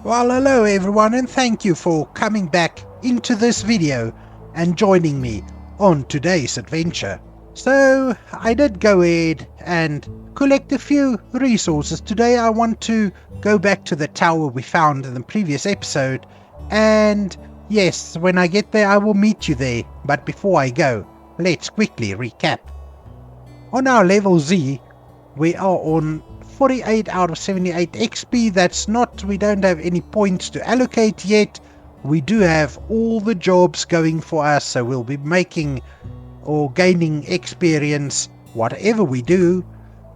Well, hello everyone, and thank you for coming back into this video and joining me on today's adventure. So I did go ahead and collect a few resources. Today I want to go back to the tower we found in the previous episode, and yes, when I get there I will meet you there. But before I go, let's quickly recap. On our level Z, we are on 48 out of 78 XP. We don't have any points to allocate yet. We do have all the jobs going for us, so we'll be making or gaining experience whatever we do.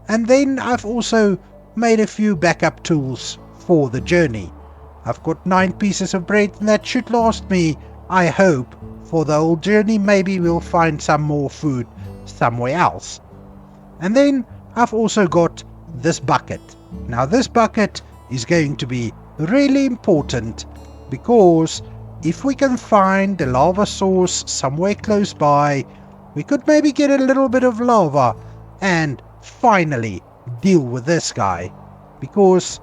And then I've also made a few backup tools for the journey. I've got 9 pieces of bread, and that should last me, I hope, for the whole journey. Maybe we'll find some more food somewhere else. And then I've also got this bucket. Now this bucket is going to be really important, because if we can find a lava source somewhere close by, we could maybe get a little bit of lava and finally deal with this guy, because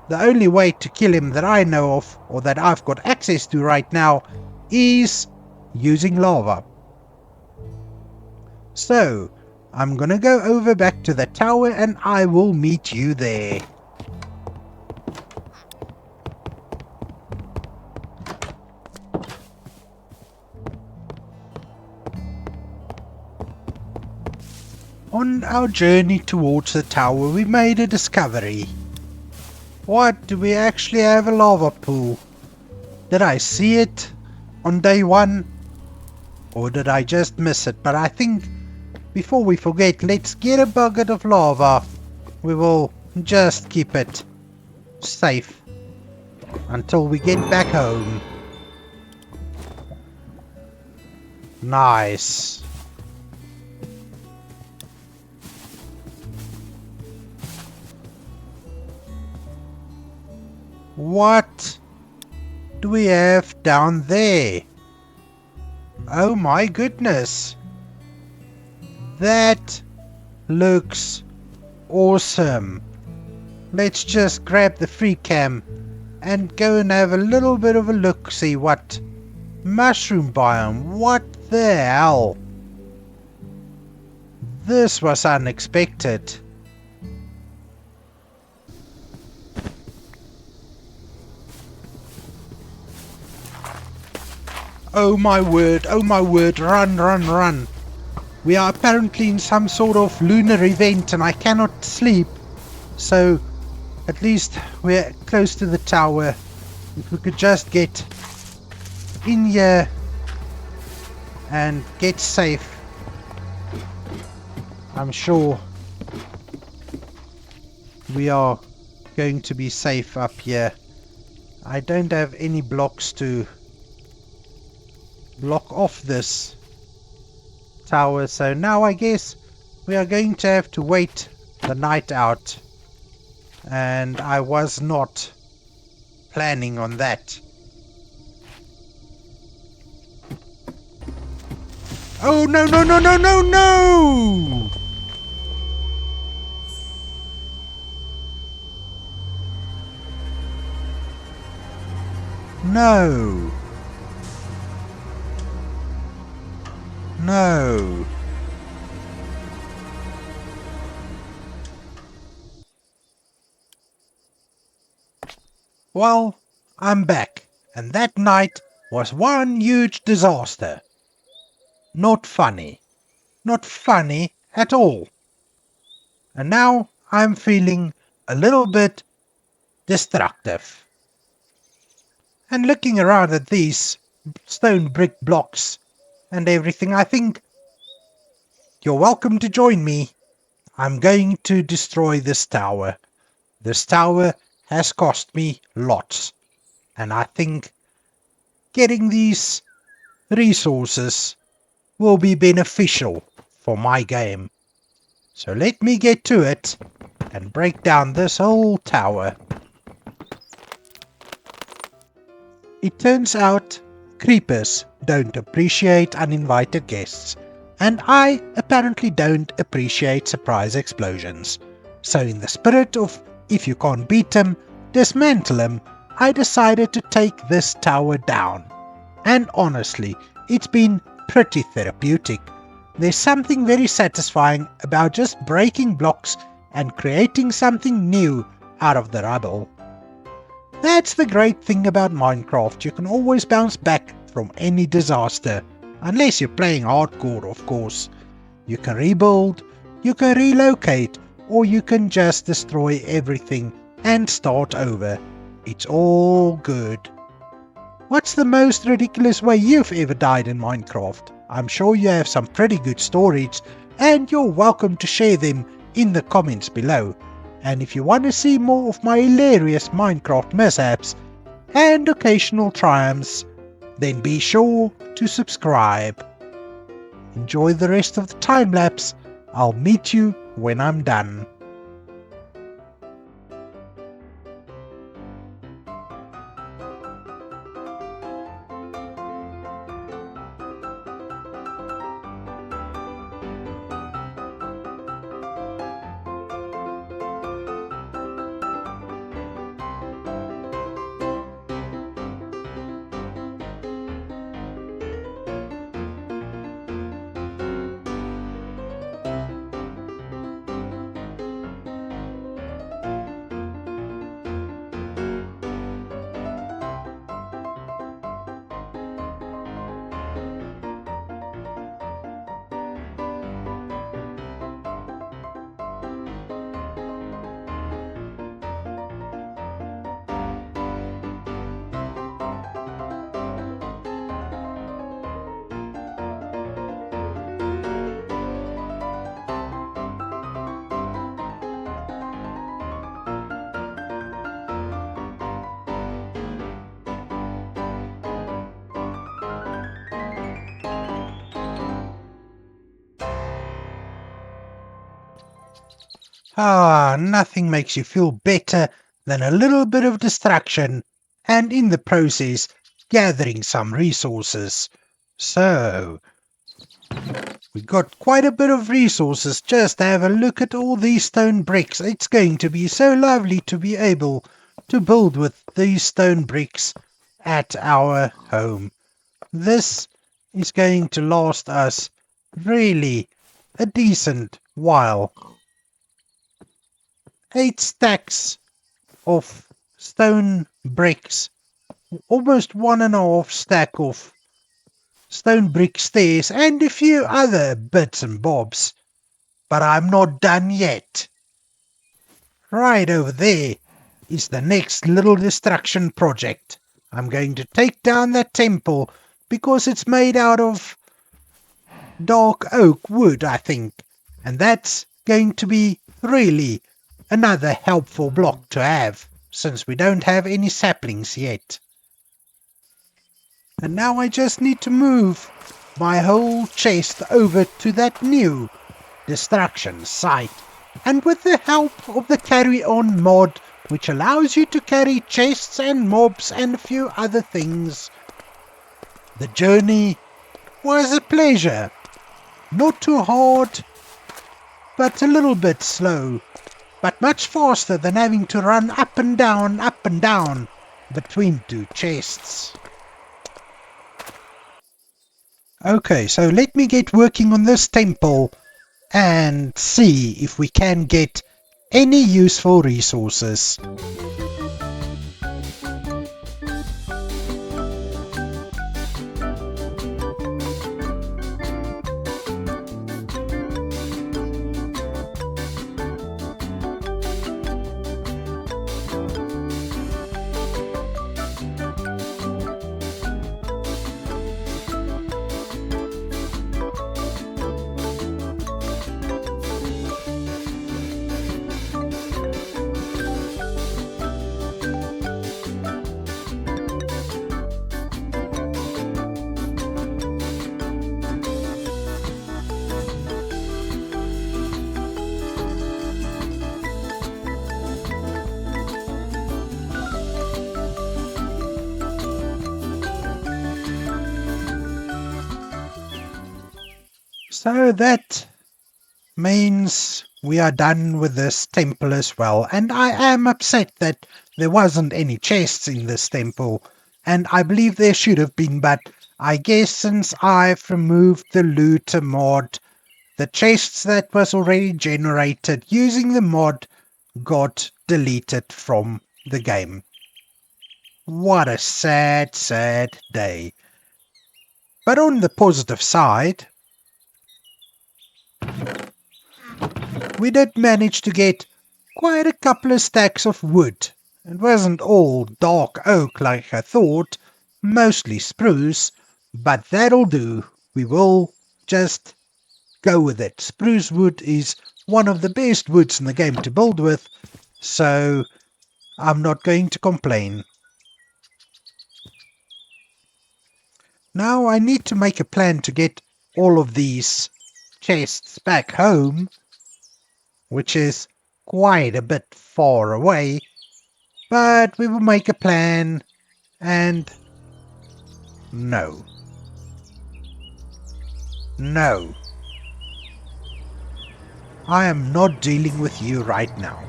the only way to kill him that I know of, or that I've got access to right now, is using lava. So I'm gonna go over back to the tower and I will meet you there. On our journey towards the tower, we made a discovery. What? Do we actually have a lava pool? Did I see it on day 1? Or did I just miss it? But I think, before we forget, let's get a bucket of lava. We will just keep it safe until we get back home. Nice. What do we have down there? Oh my goodness. That looks awesome. Let's just grab the free cam and go and have a little bit of a look, see what mushroom biome. What the hell? This was unexpected. Oh my word, run, run, run. We are apparently in some sort of lunar event and I cannot sleep. So, at least we're close to the tower. If we could just get in here and get safe, I'm sure we are going to be safe up here. I don't have any blocks to block off this tower, so now I guess we are going to have to wait the night out, and I was not planning on that. Oh no no no no no no! No! No! Well, I'm back, and that night was one huge disaster. Not funny. Not funny at all. And now I'm feeling a little bit destructive. And looking around at these stone brick blocks and everything, I think you're welcome to join me. I'm going to destroy this tower. This tower has cost me lots, and I think getting these resources will be beneficial for my game. So let me get to it and break down this whole tower. It turns out creepers don't appreciate uninvited guests, and I apparently don't appreciate surprise explosions. So in the spirit of if you can't beat them, dismantle them, I decided to take this tower down. And honestly, it's been pretty therapeutic. There's something very satisfying about just breaking blocks and creating something new out of the rubble. That's the great thing about Minecraft, you can always bounce back from any disaster. Unless you're playing hardcore, of course. You can rebuild, you can relocate, or you can just destroy everything and start over. It's all good. What's the most ridiculous way you've ever died in Minecraft? I'm sure you have some pretty good stories, and you're welcome to share them in the comments below. And if you want to see more of my hilarious Minecraft mishaps and occasional triumphs, then be sure to subscribe. Enjoy the rest of the time lapse. I'll meet you when I'm done. Nothing makes you feel better than a little bit of distraction, and in the process, gathering some resources. So, we got quite a bit of resources. Just have a look at all these stone bricks. It's going to be so lovely to be able to build with these stone bricks at our home. This is going to last us really a decent while. 8 stacks of stone bricks, almost 1.5 stack of stone brick stairs, and a few other bits and bobs. But I'm not done yet. Right over there is the next little destruction project. I'm going to take down that temple because it's made out of dark oak wood, I think, and that's going to be really another helpful block to have, since we don't have any saplings yet. And now I just need to move my whole chest over to that new destruction site. And with the help of the Carry On mod, which allows you to carry chests and mobs and a few other things, the journey was a pleasure. Not too hard, but a little bit slow. But much faster than having to run up and down between 2 chests. Okay, so let me get working on this temple and see if we can get any useful resources. So that means we are done with this temple as well. And I am upset that there wasn't any chests in this temple. And I believe there should have been, but I guess since I've removed the looter mod, the chests that was already generated using the mod got deleted from the game. What a sad, sad day. But on the positive side, we did manage to get quite a couple of stacks of wood. It wasn't all dark oak like I thought, mostly spruce, but that'll do. We will just go with it. Spruce wood is one of the best woods in the game to build with, so I'm not going to complain. Now I need to make a plan to get all of these chests back home, which is quite a bit far away, but we will make a plan. And no, I am not dealing with you right now.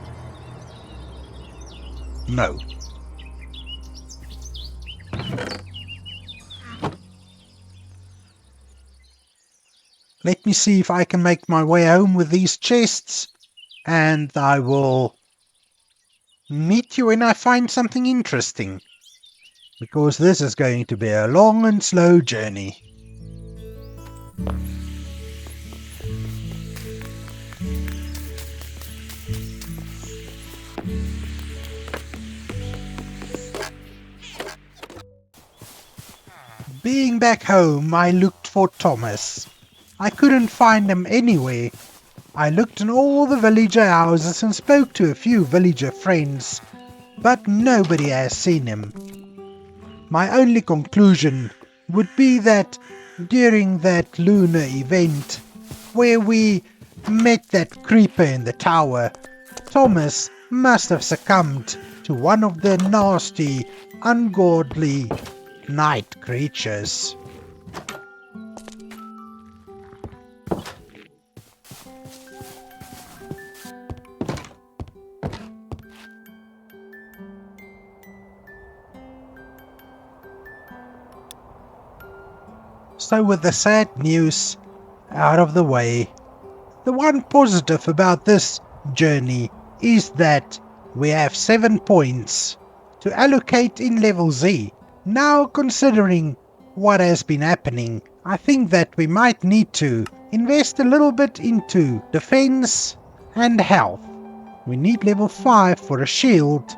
No. Let me see if I can make my way home with these chests, and I will meet you when I find something interesting, because this is going to be a long and slow journey. Being back home, I looked for Thomas. I couldn't find him anywhere. I looked in all the villager houses and spoke to a few villager friends, but nobody has seen him. My only conclusion would be that during that lunar event where we met that creeper in the tower, Thomas must have succumbed to one of the nasty, ungodly night creatures. So with the sad news out of the way, the one positive about this journey is that we have 7 points to allocate in level Z. Now, considering what has been happening, I think that we might need to invest a little bit into defense and health. We need level 5 for a shield,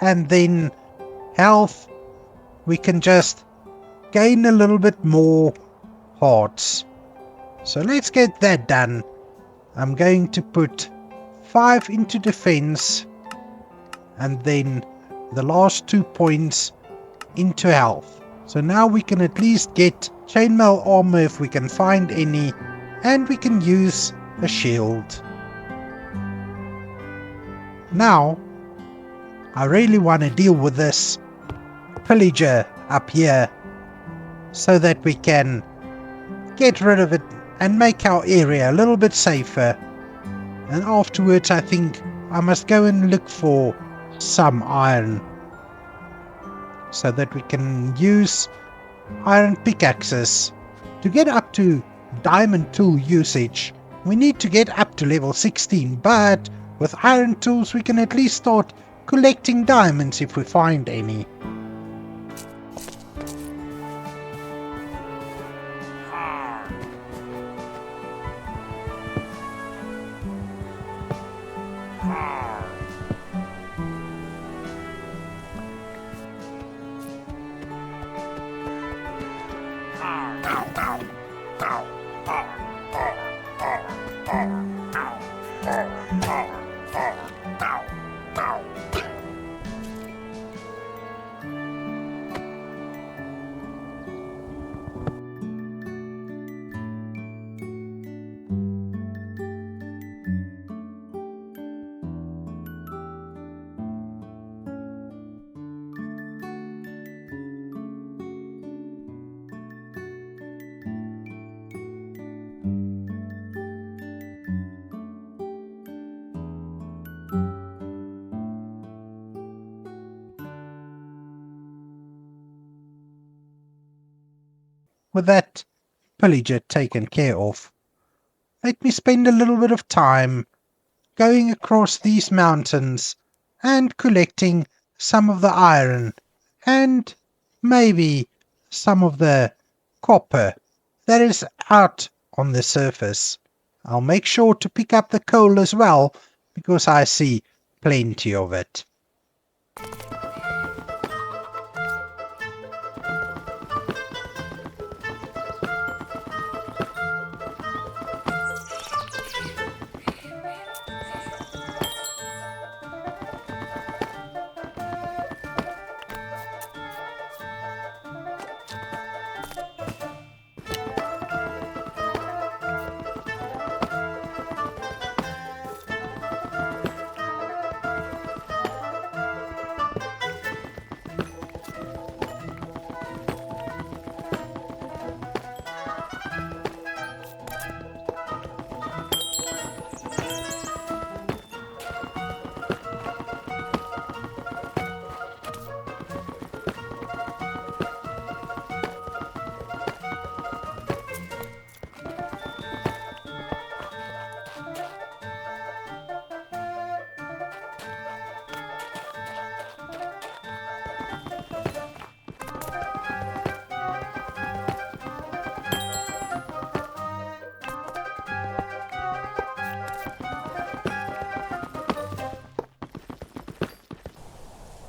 and then health, we can just gain a little bit more hearts. So let's get that done. I'm going to put 5 into defense, and then the last 2 points into health. So now we can at least get chainmail armor if we can find any, and we can use a shield. Now, I really want to deal with this pillager up here so that we can get rid of it and make our area a little bit safer. And afterwards I think I must go and look for some iron so that we can use iron pickaxes. To get up to diamond tool usage, we need to get up to level 16, but with iron tools we can at least start collecting diamonds if we find any. with that pillager taken care of, let me spend a little bit of time going across these mountains and collecting some of the iron and maybe some of the copper that is out on the surface. I'll make sure to pick up the coal as well, because I see plenty of it.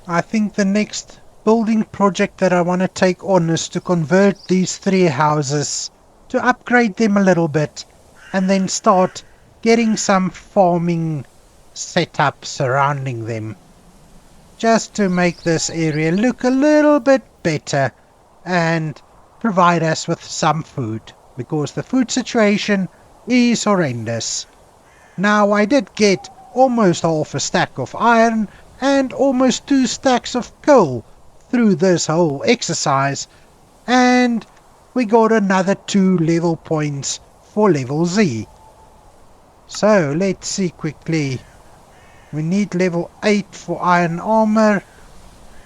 I think the next building project that I want to take on is to convert these 3 houses, to upgrade them a little bit, and then start getting some farming set up surrounding them, just to make this area look a little bit better and provide us with some food, because the food situation is horrendous. Now, I did get almost half a stack of iron and almost 2 stacks of coal through this whole exercise, and we got another 2 level points for level Z. So let's see quickly. We need level 8 for iron armor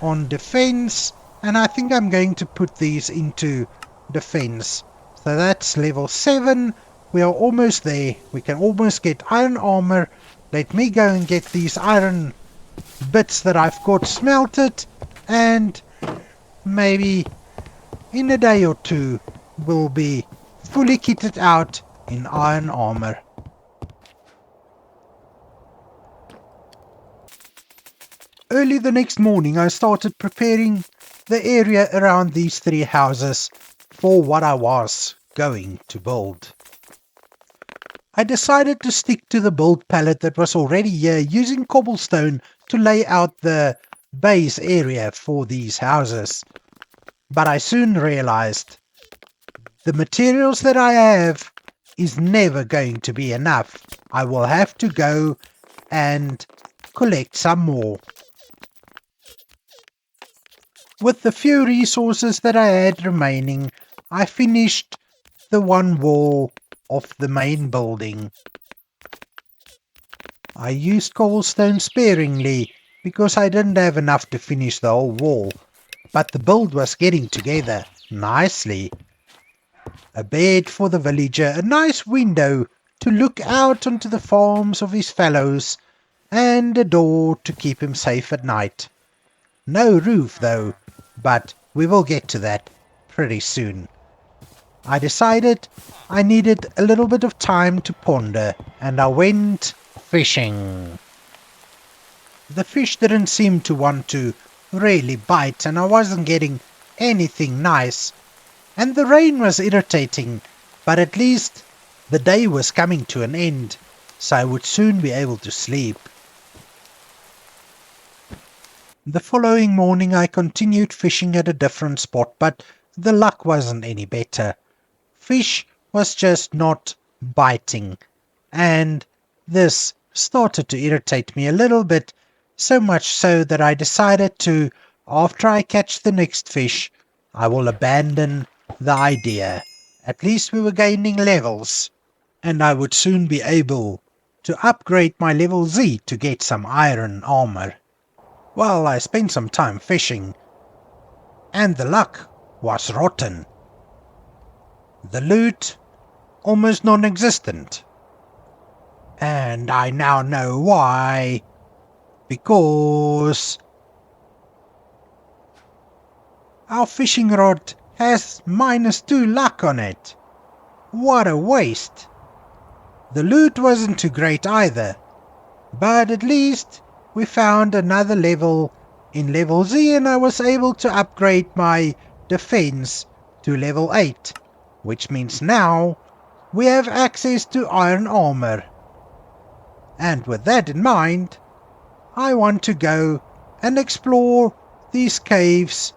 on defense, and I think I'm going to put these into defense. So that's level 7. We are almost there. We can almost get iron armor. Let me go and get these iron bits that I've got smelted, and maybe in a day or 2 we'll be fully kitted out in iron armor. Early the next morning I started preparing the area around these 3 houses for what I was going to build. I decided to stick to the build palette that was already here, using cobblestone to lay out the base area for these houses. But I soon realized the materials that I have is never going to be enough. I will have to go and collect some more. With the few resources that I had remaining, I finished the one wall of the main building. I used cobblestone sparingly because I didn't have enough to finish the whole wall, but the build was getting together nicely. A bed for the villager, a nice window to look out onto the farms of his fellows, and a door to keep him safe at night. No roof though, but we will get to that pretty soon. I decided I needed a little bit of time to ponder, and I went fishing. The fish didn't seem to want to really bite, and I wasn't getting anything nice, and the rain was irritating, but at least the day was coming to an end, so I would soon be able to sleep. The following morning I continued fishing at a different spot, but the luck wasn't any better. Fish was just not biting, and this started to irritate me a little bit, so much so that I decided to, after I catch the next fish, I will abandon the idea. At least we were gaining levels, and I would soon be able to upgrade my level Z to get some iron armor. Well, I spent some time fishing, and the luck was rotten. The loot, almost non-existent. And I now know why. Because our fishing rod has -2 luck on it. What a waste. The loot wasn't too great either, but at least we found another level in level Z, and I was able to upgrade my defense to level 8, which means now we have access to iron armor. And with that in mind, I want to go and explore these caves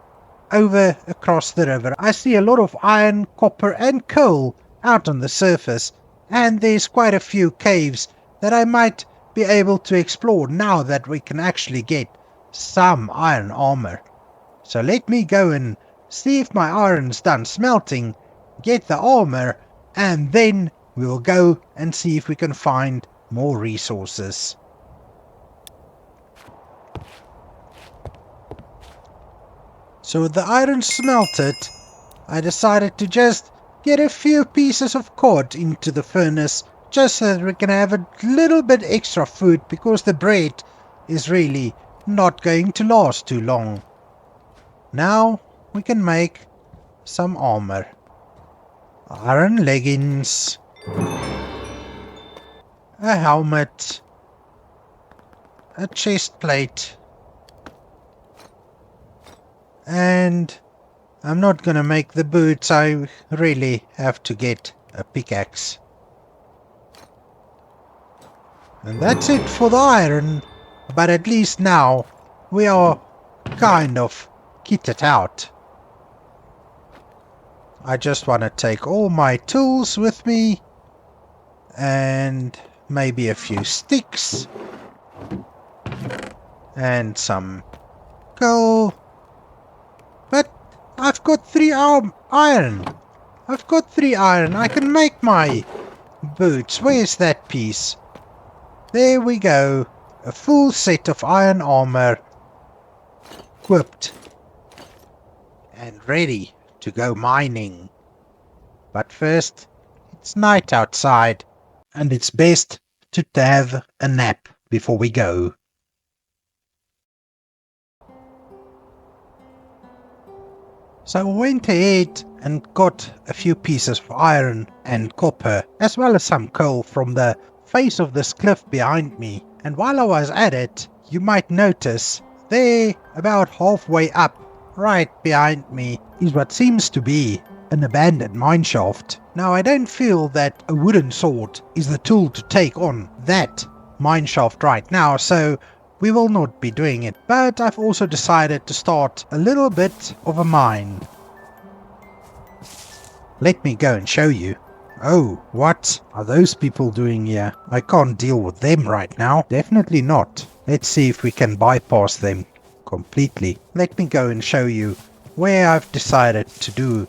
over across the river. I see a lot of iron, copper and coal out on the surface, and there's quite a few caves that I might be able to explore now that we can actually get some iron armor. So let me go and see if my iron's done smelting, get the armor, and then we will go and see if we can find more resources. So with the iron smelted, I decided to just get a few pieces of cod into the furnace, just so that we can have a little bit extra food, because the bread is really not going to last too long. Now we can make some armor. Iron leggings, a helmet, a chest plate, and I'm not gonna make the boots. I really have to get a pickaxe. And that's it for the iron, but at least now we are kind of kitted out. I just want to take all my tools with me, and maybe a few sticks, and some coal. But I've got 3 iron. I've got 3 iron. I can make my boots. Where's that piece? There we go. A full set of iron armor, equipped and ready to go mining. But first, it's night outside, and it's best to have a nap before we go. So I went ahead and got a few pieces of iron and copper, as well as some coal from the face of this cliff behind me. And while I was at it, you might notice there, about halfway up, right behind me, is what seems to be an abandoned mineshaft. Now I don't feel that a wooden sword is the tool to take on that mineshaft right now, so we will not be doing it. But I've also decided to start a little bit of a mine. Let me go and show you. Oh, what are those people doing here? I can't deal with them right now. Definitely not. Let's see if we can bypass them completely. Let me go and show you where I've decided to do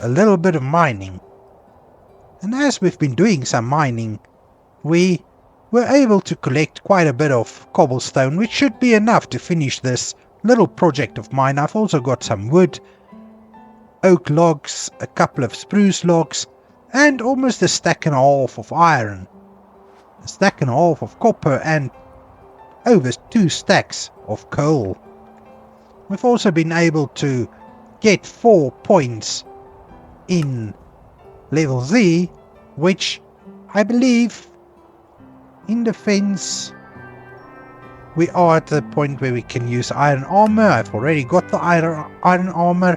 a little bit of mining. And as we've been doing some mining, we were able to collect quite a bit of cobblestone, which should be enough to finish this little project of mine. I've also got some wood, oak logs, a couple of spruce logs, and almost a stack and a half of iron, a stack and a half of copper, and over 2 stacks of coal. We've also been able to get 4 points in level Z, which I believe in defense we are at the point where we can use iron armor. I've already got the iron armor,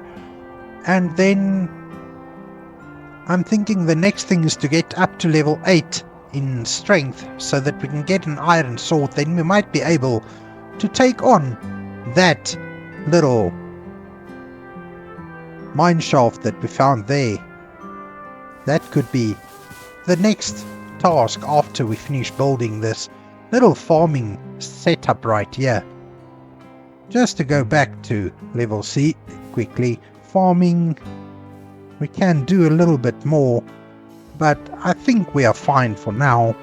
and then I'm thinking the next thing is to get up to level 8 in strength, so that we can get an iron sword. Then we might be able to take on that little mineshaft that we found there. That could be the next task after we finish building this little farming setup right here. Just to go back to level C quickly, farming, we can do a little bit more, but I think we are fine for now,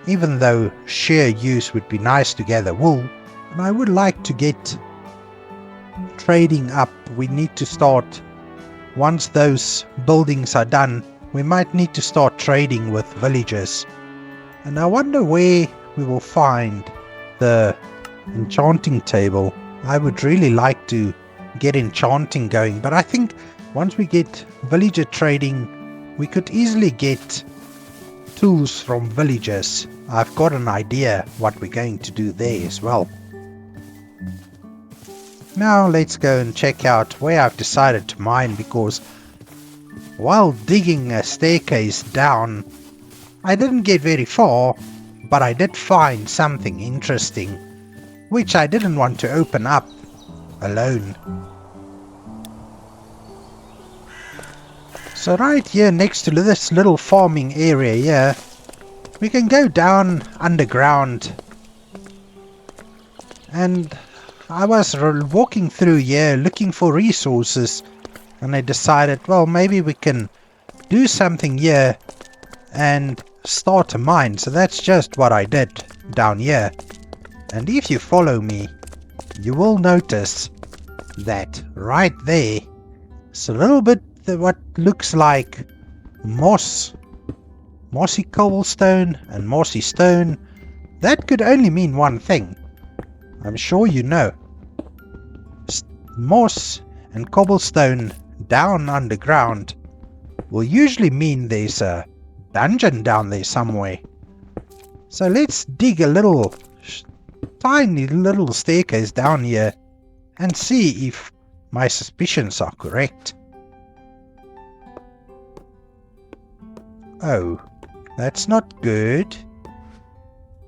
even though sheer use would be nice to gather wool. And I would like to get trading up. We need to start once those buildings are done, we might need to start trading with villagers. And I wonder where we will find the enchanting table. I would really like to get enchanting going, but I think once we get villager trading, we could easily get tools from villagers. I've got an idea what we're going to do there as well. Now let's go and check out where I've decided to mine, because while digging a staircase down, I didn't get very far, but I did find something interesting, which I didn't want to open up alone. So right here next to this little farming area here, we can go down underground. And I was walking through here looking for resources, and I decided, well, maybe we can do something here and start a mine. So that's just what I did down here. And if you follow me, you will notice that right there it's a little bit what looks like mossy cobblestone and mossy stone. That could only mean one thing. I'm sure you know. Moss and cobblestone down underground will usually mean there's a dungeon down there somewhere. So let's dig a little tiny little staircase down here and see if my suspicions are correct. Oh, that's not good.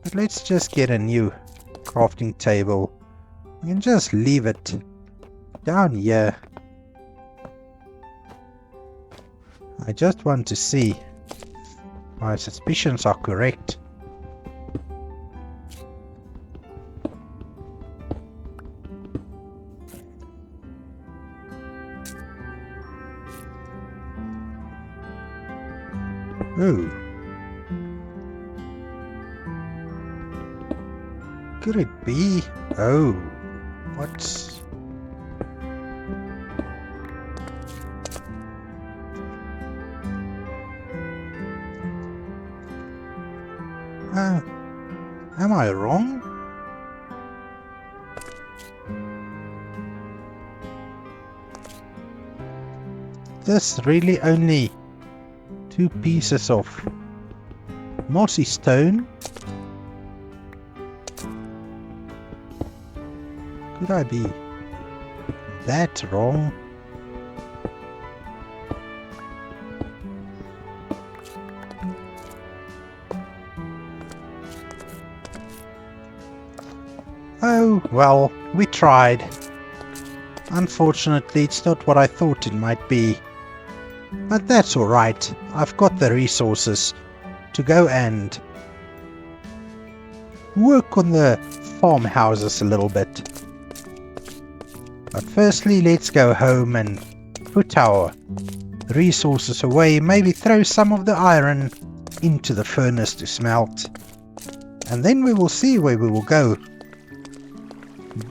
But let's just get a new crafting table and just leave it down here. I just want to see if my suspicions are correct. Oh. Could it be? Oh. What's... am I wrong? This really only 2 pieces of mossy stone? Could I be that wrong? Oh, well, we tried. Unfortunately, it's not what I thought it might be. But that's alright. I've got the resources to go and work on the farmhouses a little bit. But firstly, let's go home and put our resources away. Maybe throw some of the iron into the furnace to smelt. And then we will see where we will go.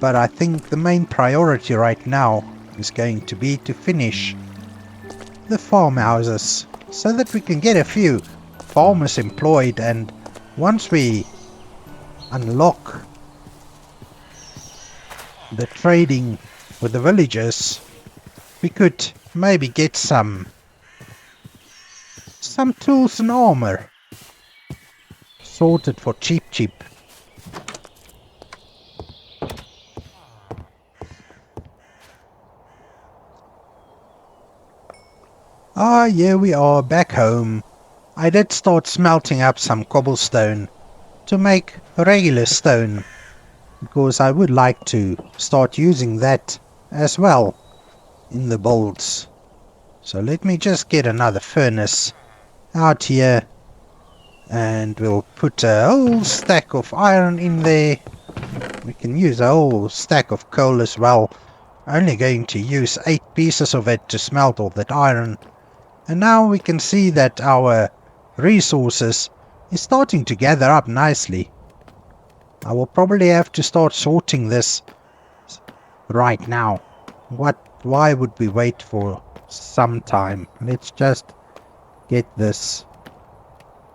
But I think the main priority right now is going to be to finish the farmhouses so that we can get a few farmers employed, and once we unlock the trading with the villagers, we could maybe get some tools and armor sorted for cheap. Ah, here we are back home. I did start smelting up some cobblestone to make regular stone, because I would like to start using that as well in the builds. So let me just get another furnace out here, and we'll put a whole stack of iron in there. We can use a whole stack of coal as well. Only going to use 8 pieces of it to smelt all that iron. And now we can see that our resources is starting to gather up nicely. I will probably have to start sorting this right now. Why would we wait for some time. Let's just get this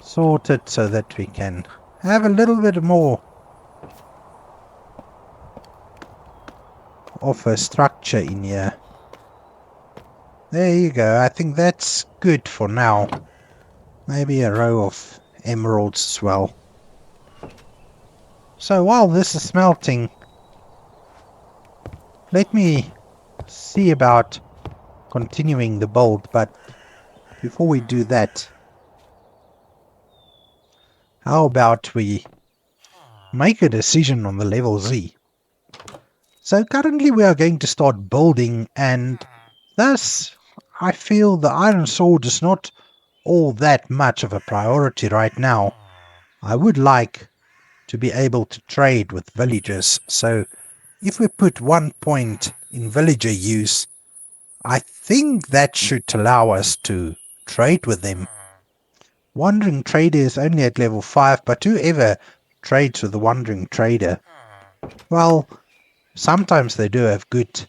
sorted so that we can have a little bit more of a structure in here. There you go. I think that's good for now. Maybe a row of emeralds as well. So while this is smelting, let me see about continuing the build, but before we do that, how about we make a decision on the level Z? So currently we are going to start building, and thus I feel the iron sword is not all that much of a priority right now. I would like to be able to trade with villagers, so if we put 1 point in villager use, I think that should allow us to trade with them. Wandering Trader is only at level 5, but whoever trades with the Wandering Trader, well, sometimes they do have good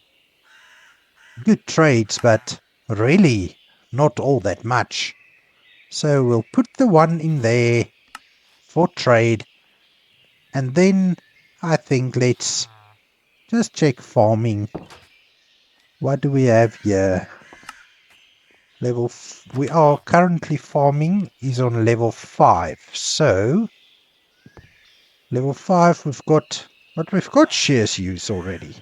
trades, but really not all that much. So we'll put the one in there for trade, and then I think let's just check farming. What do we have here? We are currently farming is on level 5, so level 5 we've got shares use already.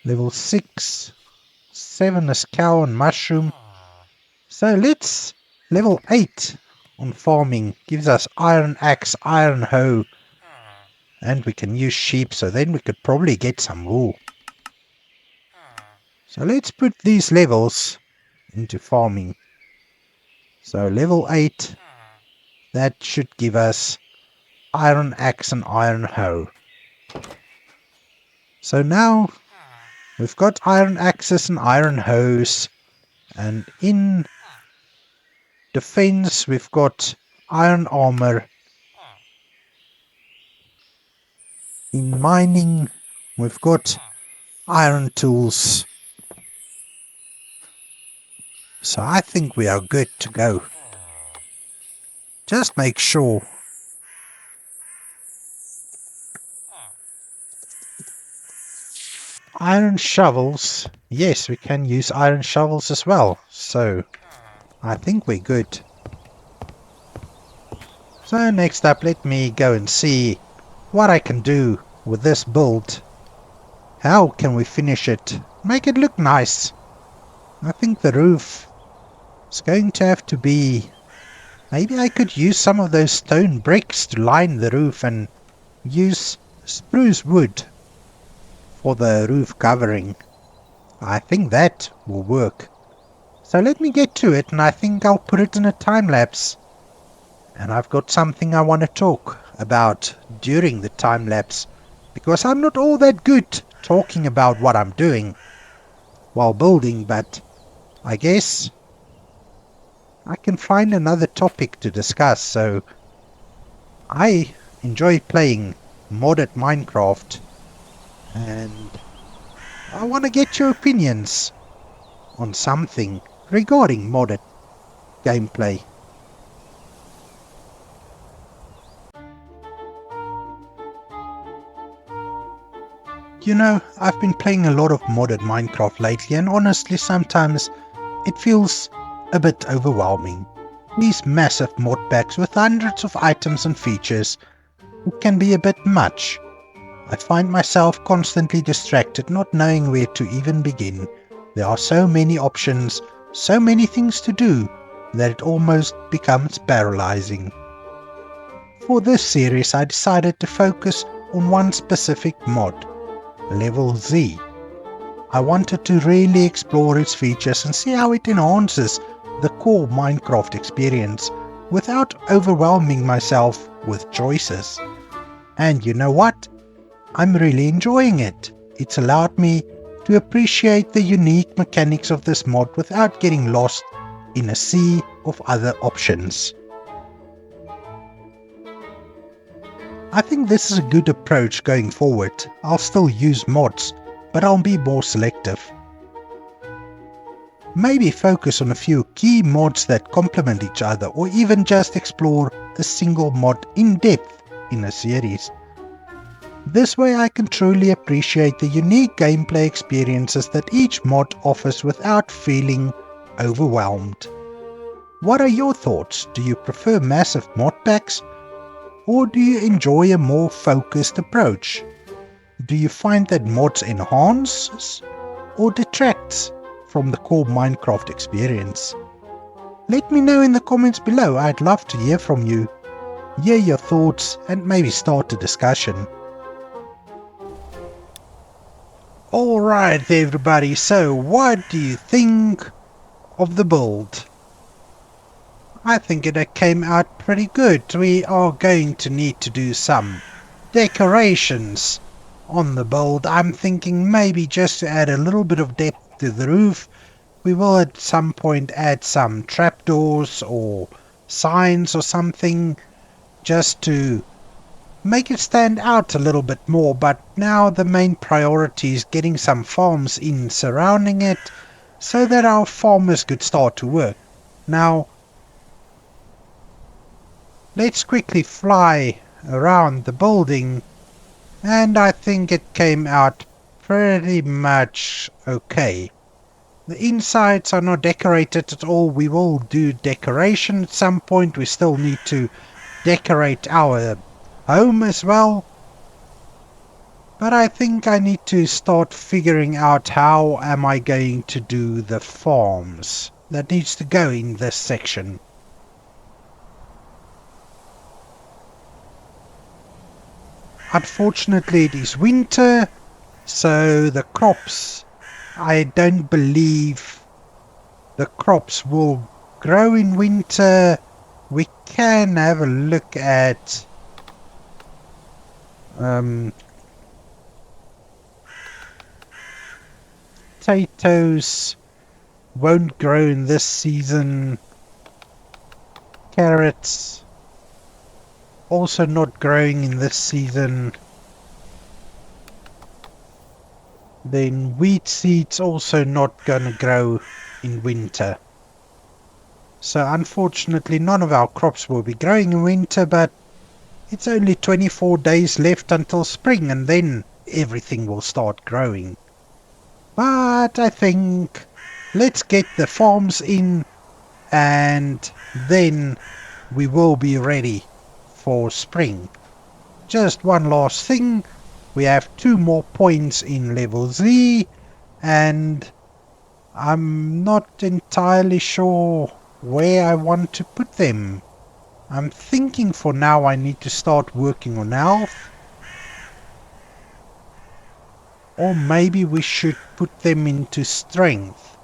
Level 6, 7 is cow and mushroom. So let's level 8 on farming gives us iron axe, iron hoe, and we can use sheep, so then we could probably get some wool. So let's put these levels into farming. So level 8, that should give us iron axe and iron hoe. So now we've got iron axes and iron hoes, and in defense we've got iron armor. In mining we've got iron tools. So I think we are good to go. Just make sure iron shovels. Yes, we can use iron shovels as well. So I think we're good. So next up, let me go and see what I can do with this build. How can we finish it? Make it look nice. I think the roof is going to have to be... Maybe I could use some of those stone bricks to line the roof and use spruce wood for the roof covering. I think that will work. So let me get to it, and I think I'll put it in a time lapse. And I've got something I want to talk about during the time lapse, because I'm not all that good talking about what I'm doing while building, but I guess I can find another topic to discuss. So I enjoy playing modded Minecraft, and I want to get your opinions on something regarding modded gameplay. You know, I've been playing a lot of modded Minecraft lately, and honestly sometimes it feels a bit overwhelming. These massive mod packs with hundreds of items and features, it can be a bit much. I find myself constantly distracted, not knowing where to even begin. There are so many options, so many things to do, that it almost becomes paralyzing. For this series I decided to focus on one specific mod, Level Z. I wanted to really explore its features and see how it enhances the core Minecraft experience without overwhelming myself with choices. And you know what? I'm really enjoying it. It's allowed me to appreciate the unique mechanics of this mod without getting lost in a sea of other options. I think this is a good approach going forward. I'll still use mods, but I'll be more selective. maybe focus on a few key mods that complement each other, or even just explore a single mod in depth in a series. This way I can truly appreciate the unique gameplay experiences that each mod offers without feeling overwhelmed. What are your thoughts? Do you prefer massive mod packs, or do you enjoy a more focused approach? Do you find that mods enhance or detracts from the core Minecraft experience? Let me know in the comments below. I'd love to hear from you, hear your thoughts, and maybe start a discussion. Alright everybody, so what do you think of the build? I think it came out pretty good. We are going to need to do some decorations on the build. I'm thinking maybe just to add a little bit of depth to the roof, we will at some point add some trapdoors or signs or something just to make it stand out a little bit more. But now the main priority is getting some farms in surrounding it so that our farmers could start to work. Now let's quickly fly around the building, and I think it came out pretty much okay. The insides are not decorated at all. We will do decoration at some point. We still need to decorate our home as well. But I think I need to start figuring out how am I going to do the farms. That needs to go in this section. Unfortunately it is winter, so the crops, I don't believe the crops will grow in winter. We can have a look at potatoes won't grow in this season. Carrots also not growing in this season. Then wheat seeds also not gonna grow in winter. So unfortunately none of our crops will be growing in winter, but it's only 24 days left until spring, and then everything will start growing. But I think let's get the farms in, and then we will be ready for spring. Just one last thing, we have 2 more points in level Z, and I'm not entirely sure where I want to put them. I'm thinking for now I need to start working on health, or maybe we should put them into strength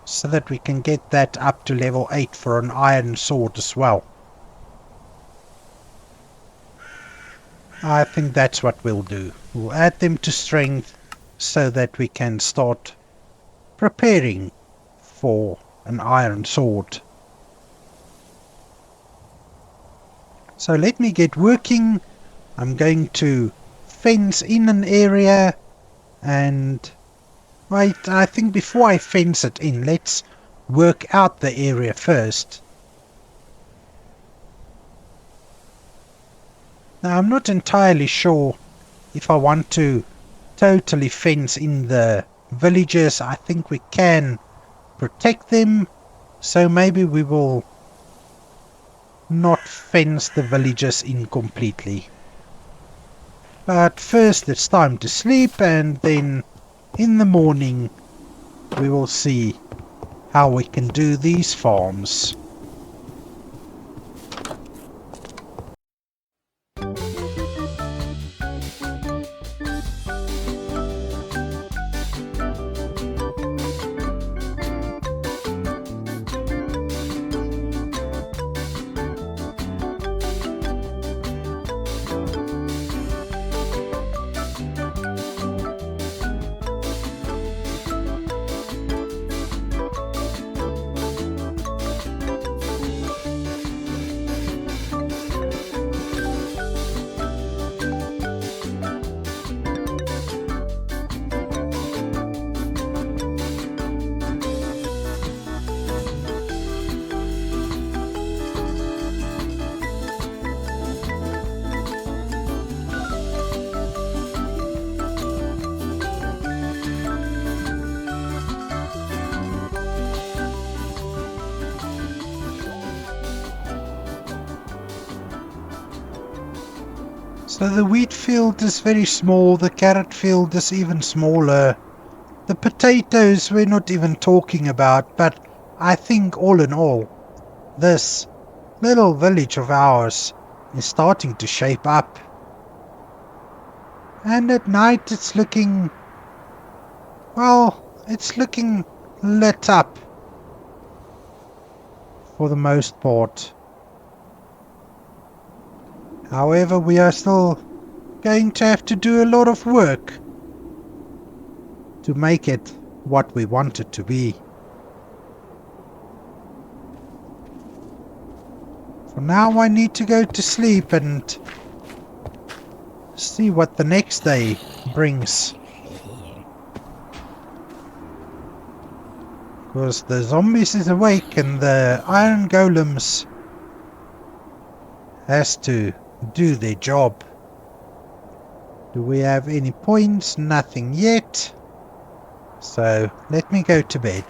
so that we can get that up to level 8 for an iron sword as well. I think that's what we'll do. We'll add them to strength so that we can start preparing for an iron sword. So let me get working. I'm going to fence in an area, and wait, I think before I fence it in, let's work out the area first. Now I'm not entirely sure if I want to totally fence in the villages. I think we can protect them, so maybe we will not fence the villages in completely. But first it's time to sleep, and then in the morning we will see how we can do these farms. So the wheat field is very small, the carrot field is even smaller. The potatoes we're not even talking about, but I think all in all, this little village of ours is starting to shape up. And at night it's looking, well, it's looking lit up for the most part. However, we are still going to have to do a lot of work to make it what we want it to be. For now I need to go to sleep and see what the next day brings. Because the zombies is awake and the iron golems has to do their job. Do we have any points? Nothing yet. So let me go to bed.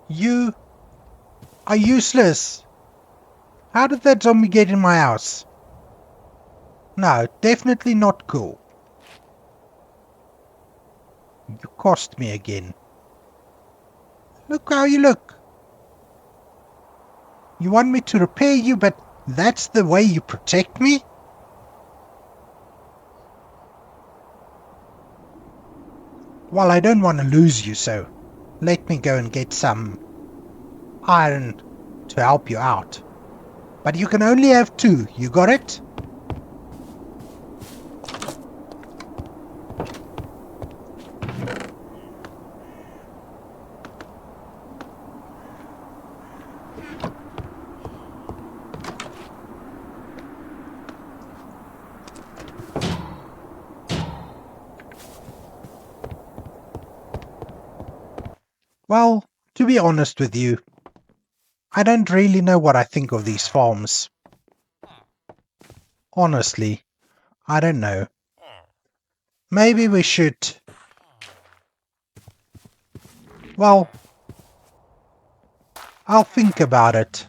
You are useless. How did that zombie get in my house? No, definitely not cool. You cost me again. Look how you look. You want me to repair you, but that's the way you protect me? Well, I don't want to lose you, so let me go and get some iron to help you out. But you can only have 2, you got it? Well, to be honest with you, I don't really know what I think of these farms. Honestly, I don't know. Maybe we should... Well, I'll think about it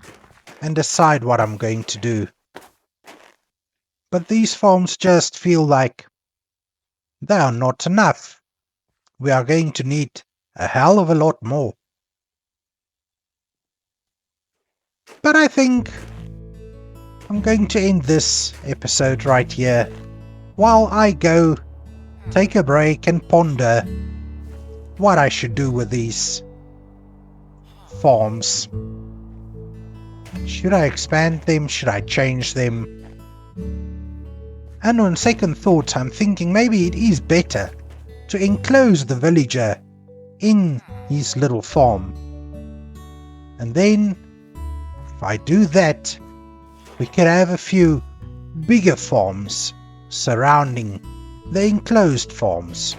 and decide what I'm going to do. But these farms just feel like they are not enough. We are going to need a hell of a lot more. But I think I'm going to end this episode right here while I go take a break and ponder what I should do with these farms. Should I expand them? Should I change them? And on second thought, I'm thinking maybe it is better to enclose the villager in his little farm. And then, if I do that, we could have a few bigger farms surrounding the enclosed farms.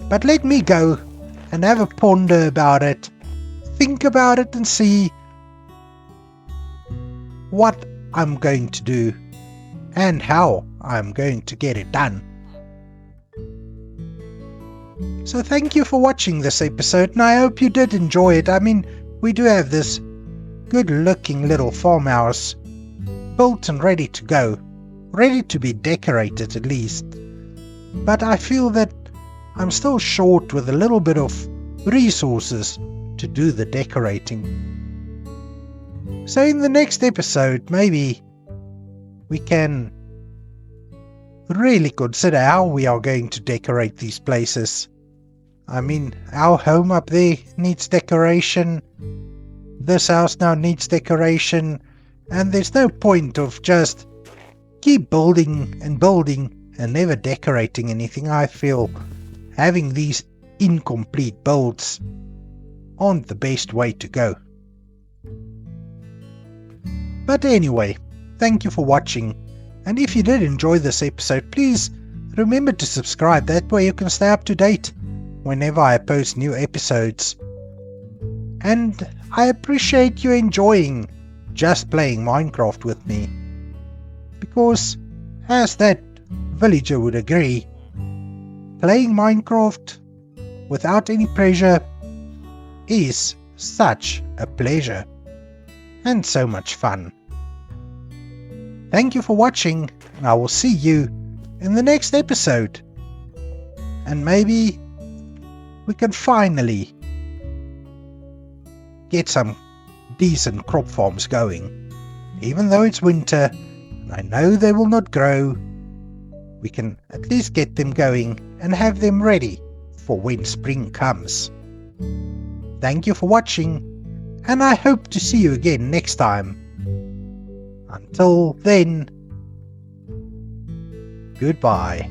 But let me go and have a ponder about it, think about it and see what I'm going to do and how I'm going to get it done. So thank you for watching this episode, and I hope you did enjoy it. I mean, we do have this good looking little farmhouse built and ready to go, ready to be decorated at least. But I feel that I'm still short with a little bit of resources to do the decorating. So in the next episode, maybe we can really consider how we are going to decorate these places. I mean, our home up there needs decoration. This house now needs decoration. And there's no point of just keep building and never decorating anything. I feel having these incomplete builds aren't the best way to go. But anyway, thank you for watching, and if you did enjoy this episode, please remember to subscribe. That way you can stay up to date whenever I post new episodes. And I appreciate you enjoying just playing Minecraft with me, because as that villager would agree, playing Minecraft without any pressure is such a pleasure and so much fun. Thank you for watching, and I will see you in the next episode. And maybe we can finally get some decent crop farms going. Even though it's winter, and I know they will not grow, we can at least get them going and have them ready for when spring comes. Thank you for watching, and I hope to see you again next time. Until then, goodbye.